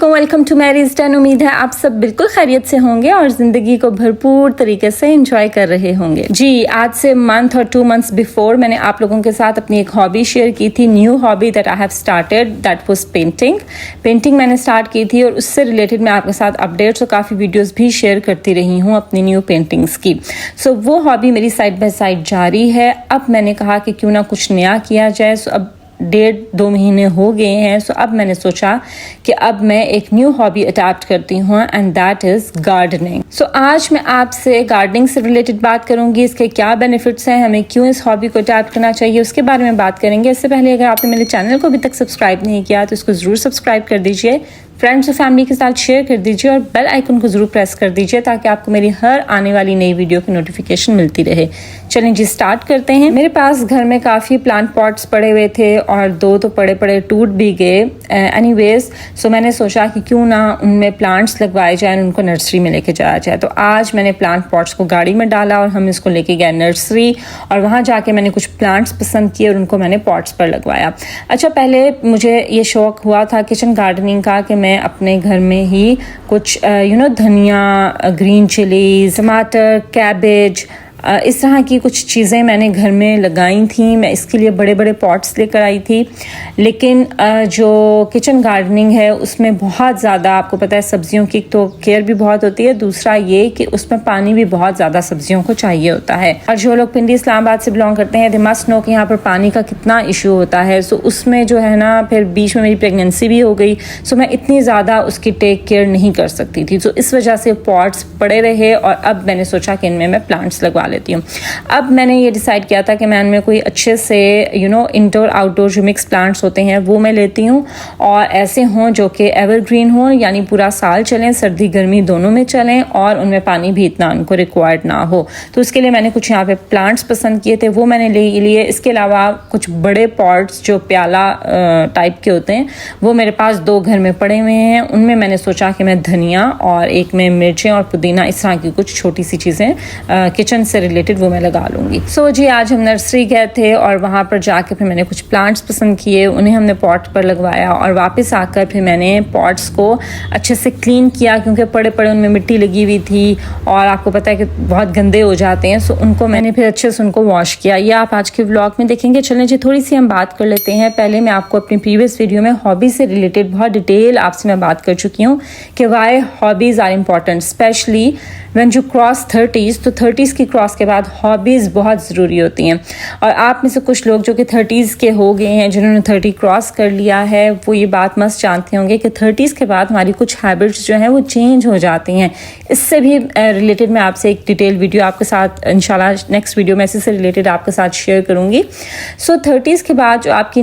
वालेकुम, welcome to Mary's ton. उम्मीद है आप सब बिल्कुल खैरियत से होंगे और ज़िंदगी को भरपूर तरीके से एंजॉय कर रहे होंगे। जी, आज से मंथ और 2 मंथ्स बिफोर मैंने आप लोगों के साथ अपनी एक हॉबी शेयर की थी, new hobby that I have started, that was painting. Painting मैंने स्टार्ट की थी और उससे रिलेटेड मैं आपके साथ अपडेट्स और काफ़ी वीडियोज़ भी शेयर करती रही हूँ अपनी न्यू पेंटिंग्स की। सो वो हॉबी मेरी साइड बाय साइड जारी है। अब मैंने कहा कि क्यों ना कुछ नया किया जाए। सो अब 1.5-2 महीने हो गए हैं। सो अब मैंने सोचा कि अब मैं एक न्यू हॉबी अडैप्ट करती हूँ एंड दैट इज़ गार्डनिंग। सो आज मैं आपसे गार्डनिंग से रिलेटेड बात करूँगी, इसके क्या बेनिफिट्स हैं, हमें क्यों इस हॉबी को अडैप्ट करना चाहिए, उसके बारे में बात करेंगे। इससे पहले अगर आपने मेरे चैनल को अभी तक सब्सक्राइब नहीं किया तो इसको ज़रूर सब्सक्राइब कर दीजिए, फ्रेंड्स और फैमिली के साथ शेयर कर दीजिए और बेल आइकन को ज़रूर प्रेस कर दीजिए ताकि आपको मेरी हर आने वाली नई वीडियो की नोटिफिकेशन मिलती रहे। चलें जी, स्टार्ट करते हैं। मेरे पास घर में काफ़ी प्लांट पॉट्स पड़े हुए थे और 2 तो पड़े टूट भी गए। एनीवेज, सो मैंने सोचा कि क्यों ना उनमें प्लांट्स लगवाए जाए, उनको नर्सरी में लेके जाया जाए। तो आज मैंने प्लांट पॉट्स को गाड़ी में डाला और हम इसको लेके गए नर्सरी और वहाँ जाके मैंने कुछ प्लांट्स पसंद किए और उनको मैंने पॉट्स पर लगवाया। अच्छा, पहले मुझे ये शौक हुआ था किचन गार्डनिंग का कि मैं अपने घर में ही कुछ धनिया, ग्रीन चिलीज, टमाटर, कैबेज, इस तरह की कुछ चीज़ें मैंने घर में लगाई थी। मैं इसके लिए बड़े बड़े पॉट्स लेकर आई थी। लेकिन जो किचन गार्डनिंग है उसमें बहुत ज़्यादा, आपको पता है, सब्जियों की तो केयर भी बहुत होती है। दूसरा ये कि उसमें पानी भी बहुत ज़्यादा सब्जियों को चाहिए होता है। और जो लोग पिंडी इस्लामाबाद से बिलोंग करते हैं, दे मस्ट नो कि यहाँ पर पानी का कितना इशू होता है। सो उसमें जो है ना, फिर बीच में मेरी प्रेगनेंसी भी हो गई। सो मैं इतनी ज़्यादा उसकी टेक केयर नहीं कर सकती थी। तो इस वजह से पॉट्स पड़े रहे और अब मैंने सोचा कि इनमें मैं प्लांट्स लगवा लेती हूँ। अब मैंने ये डिसाइड किया था कि मैं इनमें कोई अच्छे से इंडोर आउटडोर जो मिक्स प्लांट्स होते हैं वो मैं लेती हूँ और ऐसे हों जो कि एवरग्रीन हों, यानी पूरा साल चलें, सर्दी गर्मी दोनों में चलें और उनमें पानी भी इतना उनको रिक्वायर्ड ना हो। तो उसके लिए मैंने कुछ यहाँ पे प्लांट्स पसंद किए थे, वो मैंने ले लिए। इसके अलावा कुछ बड़े पॉट्स जो प्याला टाइप के होते हैं वो मेरे पास 2 घर में पड़े हुए हैं। उनमें मैंने सोचा कि मैं धनिया और एक में मिर्चें और पुदीना, इस तरह की कुछ छोटी सी चीज़ें किचन से रिलेटेड वो मैं लगा लूँगी। सो जी, आज हम नर्सरी गए थे और वहाँ पर जाके फिर मैंने कुछ प्लांट्स पसंद किए, उन्हें हमने पॉट पर लगवाया और वापस आकर फिर मैंने पॉट्स को अच्छे से क्लीन किया क्योंकि पड़े उनमें मिट्टी लगी हुई थी और आपको पता है कि बहुत गंदे हो जाते हैं। सो उनको मैंने फिर अच्छे से उनको वॉश किया। ये आप आज के व्लॉग में देखेंगे। चलें जी, थोड़ी सी हम बात कर लेते हैं। पहले मैं आपको अपनी प्रीवियस वीडियो में हॉबी से रिलेटेड बहुत डिटेल आपसे मैं बात कर चुकी हूँ कि why hobbies are important, specially when you cross 30s। तो 30s की क्रॉस के बाद हॉबीज़ बहुत ज़रूरी होती हैं। और आप में से कुछ लोग जो कि 30s के हो गए हैं, जिन्होंने 30 क्रॉस कर लिया है, वो ये बात मस्त जानते होंगे कि 30s के बाद हमारी कुछ हैबिट्स जो हैं वो चेंज हो जाती हैं। इससे भी रिलेटेड मैं आपसे एक डिटेल वीडियो आपके साथ इंशाल्लाह नेक्स्ट वीडियो में इसी से रिलेटेड आपके साथ शेयर करूँगी। सो 30s के बाद जो आपकी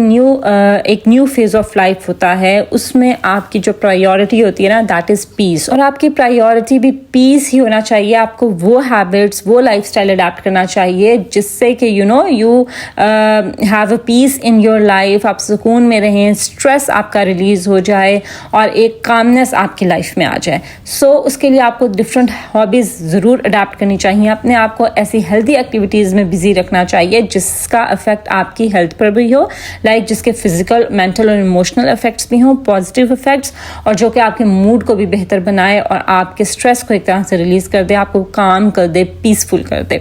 एक न्यू फेज़ ऑफ लाइफ होता है, उसमें आपकी जो प्रायोरिटी होती है ना, दैट इज़ पीस। और आपकी प्रायोरिटी भी पीस ही होना चाहिए। आपको वो हैबिट्स, वो लाइफस्टाइल अडैप्ट करना चाहिए जिससे कि you have a peace in your life, आप सुकून में रहें, स्ट्रेस आपका रिलीज हो जाए और एक कामनेस आपकी लाइफ में आ जाए। सो उसके लिए आपको डिफरेंट हॉबीज़ ज़रूर अडैप्ट करनी चाहिए। अपने आप को ऐसी हेल्दी एक्टिविटीज़ में बिजी रखना चाहिए जिसका इफेक्ट आपकी हेल्थ पर भी हो, लाइक जिसके फिजिकल, मेंटल और इमोशनल इफेक्ट्स भी हों, पॉजिटिव इफेक्ट्स, और जो कि आपके मूड को भी बेहतर बनाए और आपके स्ट्रेस को एक तरह से रिलीज कर दे, आपको काम कर दे, पीसफुल कर दे।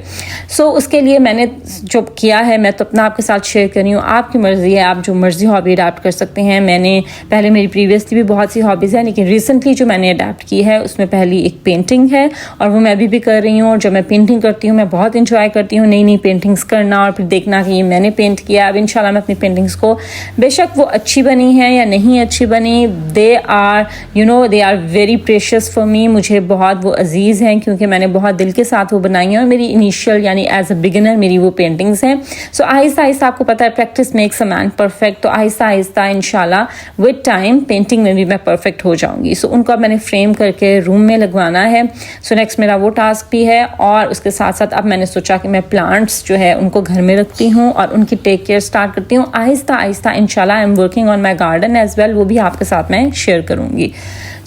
सो उसके लिए मैंने जो किया है, मैं तो अपना आपके साथ शेयर कर रही हूँ। आपकी मर्जी है, आप जो मर्जी हॉबी अडैप्ट कर सकते हैं। मैंने पहले, मेरी प्रीवियसली भी बहुत सी हॉबीज़ हैं, लेकिन रिसेंटली जो मैंने अडैप्ट की है उसमें पहली एक पेंटिंग है और वो मैं अभी भी कर रही हूँ। और जब मैं पेंटिंग करती हूँ मैं बहुत इंजॉय करती हूँ, नई नई पेंटिंग्स करना और फिर देखना कि ये मैंने पेंट किया। अब इंशाल्लाह मैं अपनी पेंटिंग्स को, बेशक वो अच्छी बनी है या नहीं अच्छी बनी, they are very precious for me. मुझे बहुत वो अजीज़ हैं क्योंकि मैंने बहुत दिल के साथ वो बनाई है और मेरी इनिशियल यानी एज अ बिगिनर मेरी वो पेंटिंग्स हैं। सो आहिस्ता आहिस्ता, आपको पता है practice makes a man perfect, तो आहिस्ता आहिस्ता इंशाल्लाह विद टाइम पेंटिंग में भी मैं परफेक्ट हो जाऊंगी। सो उनको अब मैंने फ्रेम करके रूम में लगवाना है। सो नेक्स्ट मेरा वो टास्क भी है और उसके साथ साथ अब मैंने सोचा कि मैं प्लांट्स जो है उनको घर में रखती हूँ और उनकी टेक केयर स्टार्ट करती हूँ आहिस्ता आहिस्ता। इंशाल्लाह I am working on my garden as well, वो भी आपके साथ मैं शेयर करूँगी।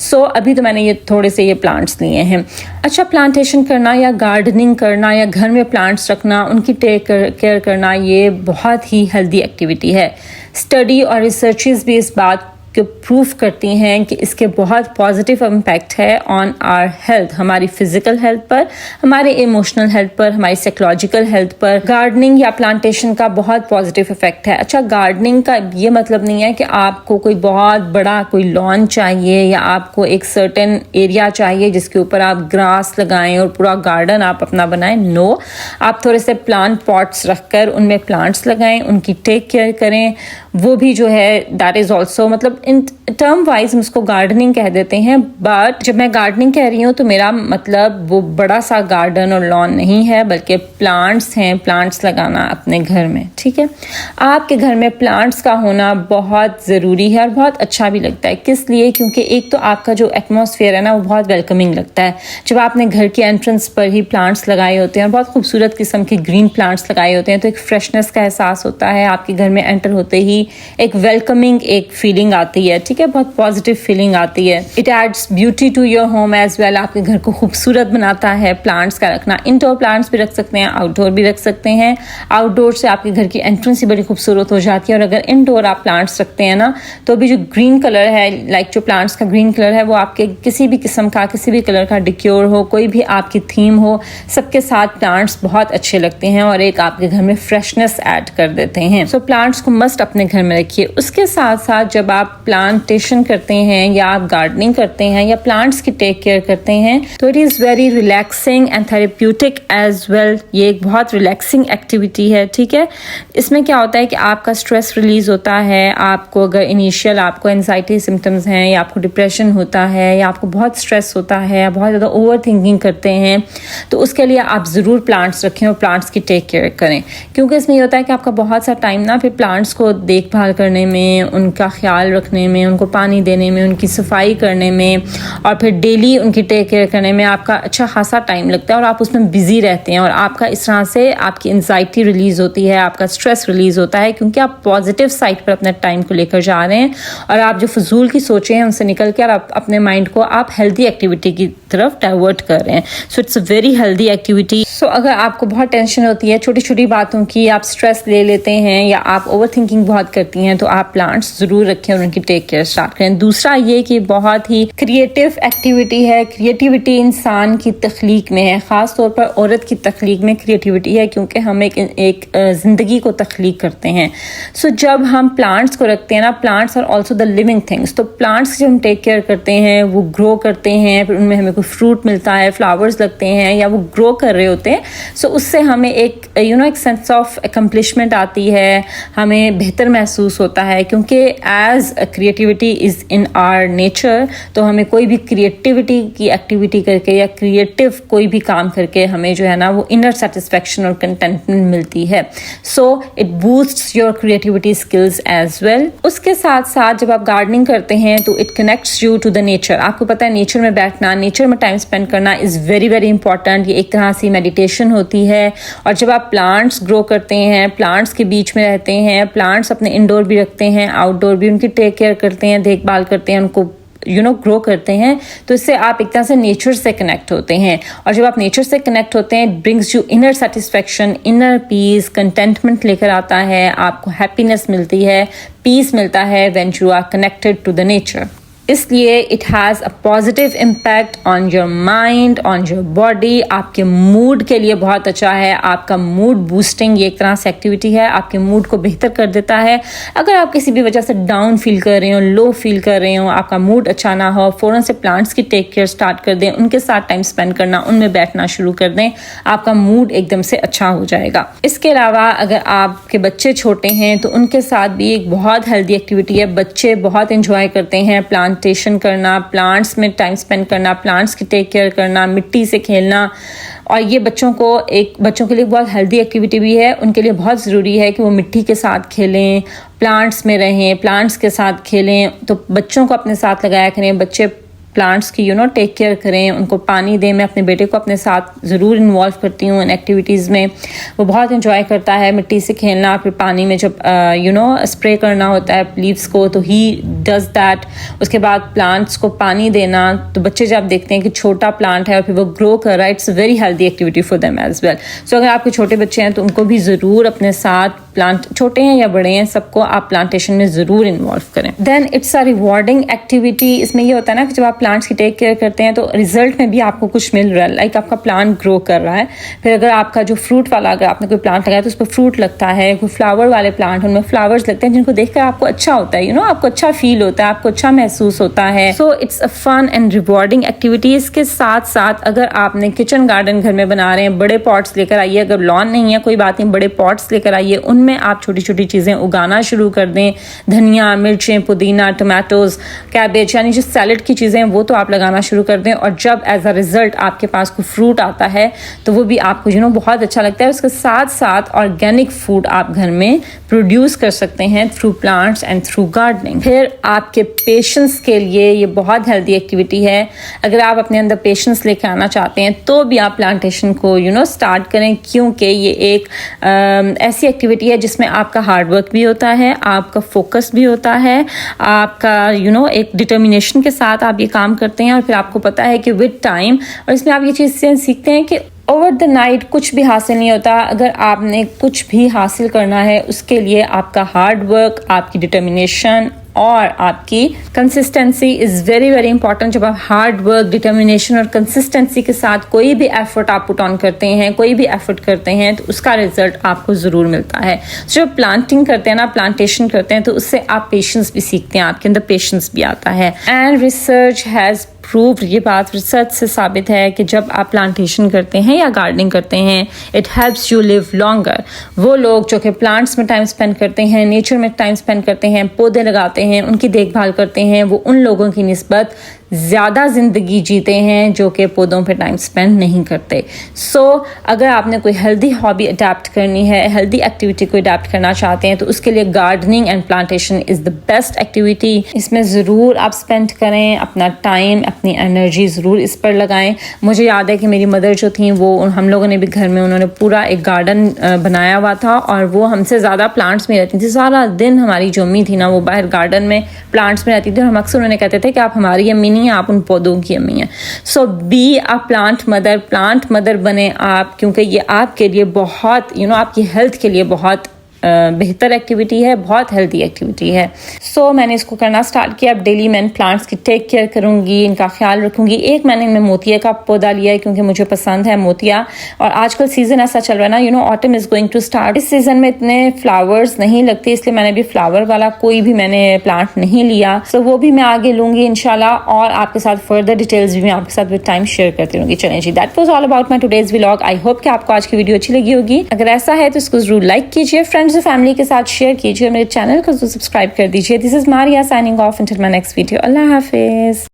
सो अभी तो मैंने ये थोड़े से ये प्लांट्स लिए हैं। अच्छा, प्लांटेशन करना या गार्डनिंग करना या घर में प्लांट्स रखना, उनकी टेक केयर करना, ये बहुत ही हेल्दी एक्टिविटी है। स्टडी और रिसर्चेस भी इस बात जो प्रूफ करती हैं कि इसके बहुत पॉजिटिव इम्पैक्ट है ऑन आवर हेल्थ, हमारी फिजिकल हेल्थ पर, हमारे इमोशनल हेल्थ पर, हमारी साइकोलॉजिकल हेल्थ पर। गार्डनिंग या प्लांटेशन का बहुत पॉजिटिव इफेक्ट है। अच्छा, गार्डनिंग का ये मतलब नहीं है कि आपको कोई बहुत बड़ा कोई लॉन चाहिए या आपको एक सर्टेन एरिया चाहिए जिसके ऊपर आप ग्रास लगाएं और पूरा गार्डन आप अपना बनाएं। नो, आप थोड़े से प्लांट पॉट्स रखकर उनमें प्लांट्स लगाएं, उनकी टेक केयर करें। वो भी जो है दैट इज ऑल्सो, मतलब इन टर्म वाइज हम उसको गार्डनिंग कह देते हैं। बट जब मैं गार्डनिंग कह रही हूँ तो मेरा मतलब वो बड़ा सा गार्डन और लॉन नहीं है, बल्कि प्लांट्स हैं, प्लांट्स लगाना अपने घर में। ठीक है, आपके घर में प्लांट्स का होना बहुत ज़रूरी है और बहुत अच्छा भी लगता है। किस लिए? क्योंकि एक तो आपका जो एटमॉस्फेयर है ना वो बहुत वेलकमिंग लगता है। जब आपने घर के एंट्रेंस पर ही प्लांट्स लगाए होते हैं, बहुत खूबसूरत किस्म के ग्रीन प्लांट्स लगाए होते हैं, तो एक फ्रेशनेस का एहसास होता है। आपके घर में एंटर होते ही एक वेलकमिंग एक फीलिंग आती है। ठीक है, बहुत पॉजिटिव फीलिंग आती है। It adds beauty to your home as well, आपके घर को खूबसूरत बनाता है प्लांट्स का रखना। इंडोर प्लांट्स भी रख सकते हैं, आउटडोर भी रख सकते हैं। आउटडोर से आपके घर की एंट्रेंस ही बड़ी खूबसूरत हो जाती है। और अगर इंडोर आप प्लांट्स रखते हैं ना, तो भी जो ग्रीन कलर है, लाइक जो प्लांट्स का ग्रीन कलर है, वो आपके किसी भी किस्म का, किसी भी कलर का डिक्योर हो, कोई भी आपकी थीम हो, सबके साथ प्लांट्स बहुत अच्छे लगते हैं और एक आपके घर में फ्रेशनेस ऐड कर देते हैं। सो प्लांट्स को मस्ट अपने घर में रखिए। उसके साथ साथ जब आप प्लांटेशन करते हैं या आप गार्डनिंग करते हैं या प्लांट्स की टेक केयर करते हैं, तो it is very relaxing and therapeutic as well. ये एक बहुत रिलैक्सिंग एक्टिविटी है। ठीक है, इसमें क्या होता है कि आपका स्ट्रेस रिलीज होता है। आपको अगर इनिशियल आपको एंजाइटी सिम्टम्स हैं या आपको डिप्रेशन होता है या आपको बहुत स्ट्रेस होता है, बहुत ज़्यादा ओवर थिंकिंग करते हैं, तो उसके लिए आप ज़रूर प्लांट्स रखें और प्लांट्स की टेक केयर करें। क्योंकि इसमें ये होता है कि आपका बहुत सा टाइम ना फिर प्लांट्स को देखभाल करने में, उनका ख्याल रखने में, उनको पानी देने में, उनकी सफाई करने में और फिर डेली उनकी टेक केयर करने में आपका अच्छा खासा टाइम लगता है और आप उसमें बिजी रहते हैं। और आपका इस तरह से आपकी एंजाइटी रिलीज होती है, आपका स्ट्रेस रिलीज होता है, क्योंकि आप पॉजिटिव साइड पर अपने टाइम को लेकर जा रहे हैं और आप जो फजूल की सोचे हैं उनसे निकल कर आप अपने माइंड को आप हेल्दी एक्टिविटी की तरफ डाइवर्ट कर रहे हैं। So it's a very healthy activity. So अगर आपको बहुत टेंशन होती है छोटी छोटी बातों की, आप स्ट्रेस ले लेते हैं या आप ओवर थिंकिंग बहुत करती हैं, तो आप प्लांट्स जरूर रखें और उनकी टेक केयर स्टार्ट करें। दूसरा ये कि बहुत ही क्रिएटिव एक्टिविटी है। क्रिएटिविटी इंसान की तख्लीक में है, ख़ास तौर पर औरत की तख्लीक में क्रिएटिविटी है, क्योंकि हम एक ज़िंदगी को तख्लीक करते हैं। सो जब हम प्लांट्स को रखते हैं ना, plants are also the living things, तो प्लांट्स जब हम टेक केयर करते हैं वो ग्रो करते हैं, फिर उनमें हमें कोई फ्रूट मिलता है, फ्लावर्स लगते हैं या वो ग्रो कर रहे होते हैं। सो उससे हमें एक एक सेंस ऑफ एकम्प्लिशमेंट आती है, हमें बेहतर महसूस होता है, क्योंकि as creativity is in our nature, तो हमें कोई भी क्रिएटिविटी की एक्टिविटी करके या क्रिएटिव कोई भी काम करके हमें जो है ना वो इनर सेटिस्फैक्शन और कंटेंटमेंट मिलती है। So it boosts your creativity skills as well. उसके साथ साथ जब आप गार्डनिंग करते हैं तो it connects you to the nature. आपको पता है नेचर में बैठना, नेचर में टाइम स्पेंड करना इज़ वेरी वेरी इंपॉर्टेंट। ये एक तरह से मेडिटेशन होती है। और जब आप प्लांट्स ग्रो करते हैं, प्लांट्स के बीच में रहते हैं, प्लांट्स अपने इंडोर भी रखते हैं, आउटडोर भी उनकी टेक केयर करते हैं, देखभाल करते हैं, उनको ग्रो करते हैं, तो इससे आप एक तरह से नेचर से कनेक्ट होते हैं। और जब आप नेचर से कनेक्ट होते हैं, it brings you inner satisfaction, inner peace, contentment लेकर आता है, आपको हैप्पीनेस मिलती है, पीस मिलता है when you are connected to the nature. इसलिए it has a positive impact on your mind, on your body. आपके मूड के लिए बहुत अच्छा है। आपका मूड बूस्टिंग ये एक तरह से एक्टिविटी है, आपके मूड को बेहतर कर देता है। अगर आप किसी भी वजह से डाउन फील कर रहे हो, लो फील कर रहे हो, आपका मूड अच्छा ना हो, फ़ौरन से प्लांट्स की टेक केयर स्टार्ट कर दें, उनके साथ टाइम स्पेंड करना, उनमें बैठना शुरू कर दें, आपका मूड एकदम से अच्छा हो जाएगा। इसके अलावा अगर आपके बच्चे छोटे हैं तो उनके साथ भी एक बहुत हेल्दी एक्टिविटी है। बच्चे बहुत इंजॉय करते हैं प्लांटेशन करना, प्लांट्स में टाइम स्पेंड करना, प्लांट्स की टेक केयर करना, मिट्टी से खेलना। और ये बच्चों के लिए बहुत हेल्दी एक्टिविटी भी है। उनके लिए बहुत ज़रूरी है कि वो मिट्टी के साथ खेलें, प्लांट्स में रहें, प्लांट्स के साथ खेलें। तो बच्चों को अपने साथ लगाया करें, बच्चे प्लांट्स की टेक केयर करें, उनको पानी दें। मैं अपने बेटे को अपने साथ ज़रूर इन्वॉल्व करती हूँ इन एक्टिविटीज़ में। वो बहुत इन्जॉय करता है मिट्टी से खेलना, फिर पानी में जब स्प्रे करना होता है लीव्स को, तो ही डज़ दैट। उसके बाद प्लांट्स को पानी देना, तो बच्चे जब देखते हैं कि छोटा प्लांट है और फिर वो ग्रो कर रहा है, it's a very healthy activity for them as well. So अगर आपके छोटे बच्चे हैं तो उनको भी ज़रूर अपने साथ प्लांट छोटे हैं या बड़े हैं, सबको आप प्लांटेशन में ज़रूर इन्वॉल्व करें। Then it's a rewarding activity. इसमें ये होता है ना कि जब आप प्लांट्स की टेक केयर करते हैं तो रिजल्ट में भी आपको कुछ मिल रहा है, लाइक आपका प्लांट ग्रो कर रहा है। फिर अगर आपका जो फ्रूट वाला, अगर आपने कोई प्लांट लगाया तो उस पर फ्रूट लगता है, कोई फ्लावर वाले प्लांट उनमें फ्लावर्स लगते हैं जिनको देखकर आपको अच्छा होता है, आपको अच्छा फील होता है, आपको अच्छा महसूस होता है। So it's a fun and rewarding activity. इसके साथ साथ अगर आपने किचन गार्डन घर में बना रहे हैं, बड़े पॉट्स लेकर आइए, अगर लॉन नहीं है कोई बात नहीं, बड़े पॉट्स लेकर आइए, उनमें आप छोटी छोटी चीज़ें उगाना शुरू कर दें। धनिया, मिर्चें, पुदीना, टमाटोज, कैबेज, यानी जो सैलड की चीज़ें हैं वो तो आप लगाना शुरू कर दें। और जब एज अ रिजल्ट आपके पास कोई फ्रूट आता है तो वो भी आपको बहुत अच्छा लगता है। उसके साथ साथ ऑर्गेनिक फूड आप घर में प्रोड्यूस कर सकते हैं through plants and through gardening. फिर आपके पेशेंस के लिए ये बहुत हेल्दी एक्टिविटी है। अगर आप अपने अंदर पेशेंस लेके आना चाहते हैं तो भी आप प्लांटेशन को स्टार्ट करें, क्योंकि ये एक ऐसी एक्टिविटी है जिसमें आपका हार्ड वर्क भी होता है, आपका फोकस भी होता है, आपका एक डिटर्मिनेशन के साथ आप ये काम करते हैं। और फिर आपको पता है कि विद टाइम, और इसमें आप ये चीज़ें सीखते हैं कि ओवर द नाइट कुछ भी हासिल नहीं होता। अगर आपने कुछ भी हासिल करना है उसके लिए आपका हार्ड वर्क, आपकी डिटर्मिनेशन और आपकी consistency is very very important. जब आप हार्ड वर्क, डिटर्मिनेशन और कंसिस्टेंसी के साथ कोई भी एफर्ट आप पुट ऑन करते हैं, कोई भी एफर्ट करते हैं, तो उसका रिजल्ट आपको ज़रूर मिलता है। जब प्लांटिंग करते हैं ना, प्लांटेशन करते हैं, तो उससे आप पेशेंस भी सीखते हैं, आपके अंदर पेशेंस भी आता है। एंड रिसर्च हैज़ प्रूव्ड, ये बात रिसर्च से साबित है कि जब आप प्लांटेशन करते हैं या गार्डनिंग करते हैं, it helps you live longer. वो लोग जो कि प्लांट्स में टाइम स्पेंड करते हैं, नेचर में टाइम स्पेंड करते हैं, पौधे लगाते हैं, उनकी देखभाल करते हैं, वो उन लोगों की निस्बत ज़्यादा ज़िंदगी जीते हैं जो कि पौधों पे टाइम स्पेंड नहीं करते। सो अगर आपने कोई हेल्दी हॉबी अडेप्ट करनी है, हेल्दी एक्टिविटी को अडेप्ट करना चाहते हैं, तो उसके लिए gardening and plantation is the best activity. इसमें ज़रूर आप स्पेंड करें अपना टाइम, अपनी एनर्जी ज़रूर इस पर लगाएं। मुझे याद है कि मेरी मदर जो थी वो, हम लोगों ने भी घर में उन्होंने पूरा एक गार्डन बनाया हुआ था और वो हमसे ज़्यादा प्लांट्स में रहती थी। सारा दिन हमारी जो अम्मी थी ना वो बाहर गार्डन में प्लांट्स में रहती थी और हम अक्सर उन्होंने कहते थे कि आप हमारी अम्मी, आप उन पौधों की अम्मी हैं। सो बी अ प्लांट मदर बने आप, क्योंकि ये आपके लिए बहुत आपकी हेल्थ के लिए बहुत बेहतर एक्टिविटी है, बहुत हेल्दी एक्टिविटी है। सो मैंने इसको करना स्टार्ट किया। अब डेली मैं प्लांट्स की टेक केयर करूंगी, इनका ख्याल रखूंगी। एक मैंने इनमें मोतिया का पौधा लिया है क्योंकि मुझे पसंद है मोतिया, और आजकल सीजन ऐसा चल रहा है ना, autumn is going to start. इस सीजन में इतने फ्लावर्स नहीं लगते, इसलिए मैंने भी फ्लावर वाला कोई भी मैंने प्लांट नहीं लिया। सो वो भी मैं आगे लूंगी इंशाल्लाह, और आपके साथ फर्दर डिटेल्स भी मैं आपके साथ विद टाइम शेयर करती रहूंगी। चलें जी, that was all about my today's vlog. I hope कि आपको आज की वीडियो अच्छी लगी होगी। अगर ऐसा है तो इसको जरूर लाइक कीजिए, फ्रेंड्स और फैमिली के साथ शेयर कीजिए, मेरे चैनल को सब्सक्राइब कर दीजिए। This is Maria signing off, until my next video. Allah Hafiz.